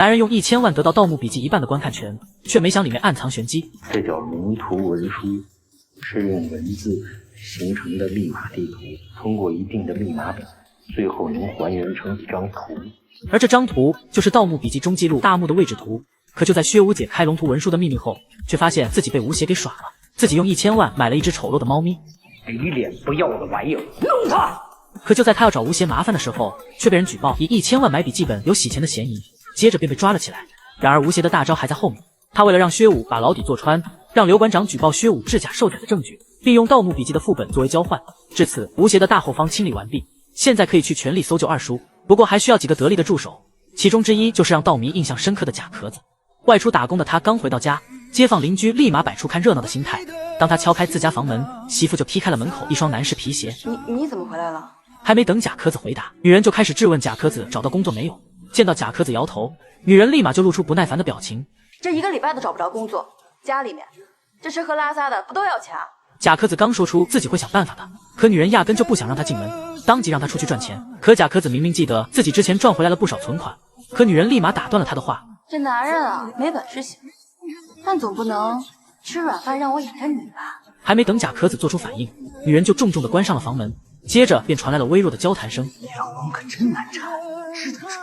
男人用1000万得到《盗墓笔记》一半的观看权，却没想里面暗藏玄机。这叫龙图文书，是用文字形成的密码地图，通过一定的密码表，最后能还原成一张图。而这张图就是《盗墓笔记》中记录大墓的位置图。可就在薛武解开龙图文书的秘密后，却发现自己被吴邪给耍了，自己用1000万买了一只丑陋的猫咪，给脸不要的玩意儿，弄他！可就在他要找吴邪麻烦的时候，却被人举报以1000万买笔记本有洗钱的嫌疑，接着便被抓了起来。然而吴邪的大招还在后面，他为了让薛武把牢底坐穿，让刘馆长举报薛武制假售假的证据，并用《盗墓笔记》的副本作为交换。至此，吴邪的大后方清理完毕，现在可以去全力搜救二叔，不过还需要几个得力的助手，其中之一就是让道迷印象深刻的贾壳子。外出打工的他刚回到家，街坊邻居立马摆出看热闹的心态。当他敲开自家房门，媳妇就踢开了门口一双男士皮鞋。你怎么回来了？还没等贾壳子回答，女人就开始质问贾壳子找到工作没有。见到贾壳子摇头，女人立马就露出不耐烦的表情。这1个礼拜都找不着工作，家里面这吃喝拉撒的不都要钱啊？贾壳子刚说出自己会想办法的，可女人压根就不想让他进门，当即让他出去赚钱。可贾壳子明明记得自己之前赚回来了不少存款，可女人立马打断了他的话。这男人啊，没本事行，但总不能吃软饭让我养着你吧？还没等贾壳子做出反应，女人就重重地关上了房门，接着便传来了微弱的交谈声。你老公可真难缠，只能说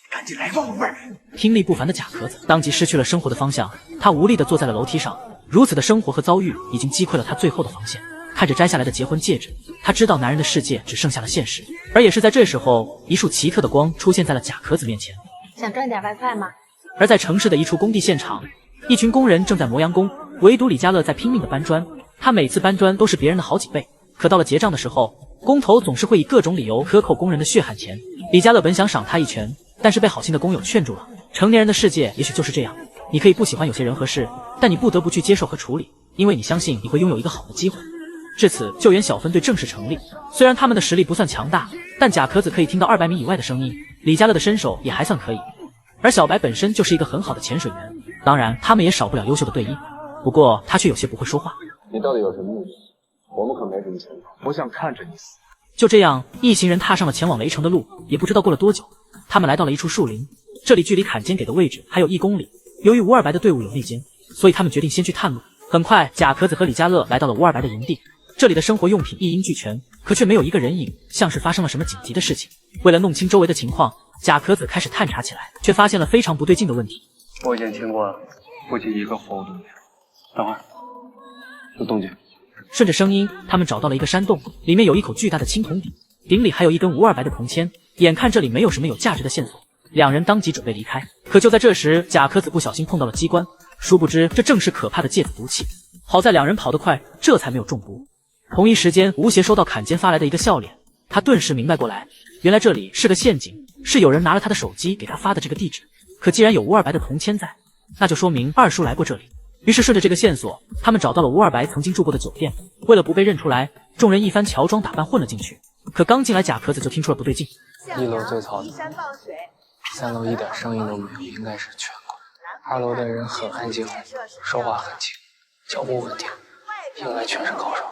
赶紧来吧，宝贝儿。听力不凡的贾壳子当即失去了生活的方向，他无力地坐在了楼梯上。如此的生活和遭遇已经击溃了他最后的防线。看着摘下来的结婚戒指，他知道男人的世界只剩下了现实。而也是在这时候，一束奇特的光出现在了贾壳子面前。想赚点外快吗？而在城市的一处工地现场，一群工人正在磨洋工，唯独李家乐在拼命的搬砖。他每次搬砖都是别人的好几倍，可到了结账的时候，工头总是会以各种理由克扣工人的血汗钱。李家乐本想赏他一拳，但是被好心的工友劝住了。成年人的世界也许就是这样，你可以不喜欢有些人和事，但你不得不去接受和处理，因为你相信你会拥有一个好的机会。至此，救援小分队正式成立。虽然他们的实力不算强大，但贾壳子可以听到200米以外的声音，李家乐的身手也还算可以。而小白本身就是一个很好的潜水员，当然他们也少不了优秀的队医，不过他却有些不会说话。你到底有什么目的？我们可没什么钱，我想看着你死。就这样，一行人踏上了前往雷城的路，也不知道过了多久，他们来到了一处树林，这里距离坎肩给的位置还有1公里。由于吴二白的队伍有内奸，所以他们决定先去探路。很快，贾壳子和李家乐来到了吴二白的营地，这里的生活用品一应俱全，可却没有一个人影，像是发生了什么紧急的事情。为了弄清周围的情况，贾壳子开始探查起来，却发现了非常不对劲的问题。我已经听过了，不仅一个活物都没有。等会儿，有动静。顺着声音，他们找到了一个山洞，里面有一口巨大的青铜鼎，鼎里还有一根吴二白的铜签。眼看这里没有什么有价值的线索，两人当即准备离开。可就在这时，贾壳子不小心碰到了机关，殊不知这正是可怕的芥子毒气。好在两人跑得快，这才没有中毒。同一时间，吴邪收到坎肩发来的一个笑脸，他顿时明白过来，原来这里是个陷阱，是有人拿了他的手机给他发的这个地址。可既然有吴二白的铜签在，那就说明二叔来过这里。于是顺着这个线索，他们找到了吴二白曾经住过的酒店。为了不被认出来，众人一番乔装打扮混了进去。可刚进来，贾壳子就听出了不对劲。1楼最嘈杂，3楼一点声音都没有，应该是全馆。2楼的人很安静，说话很轻，脚步稳定，应该全是高手。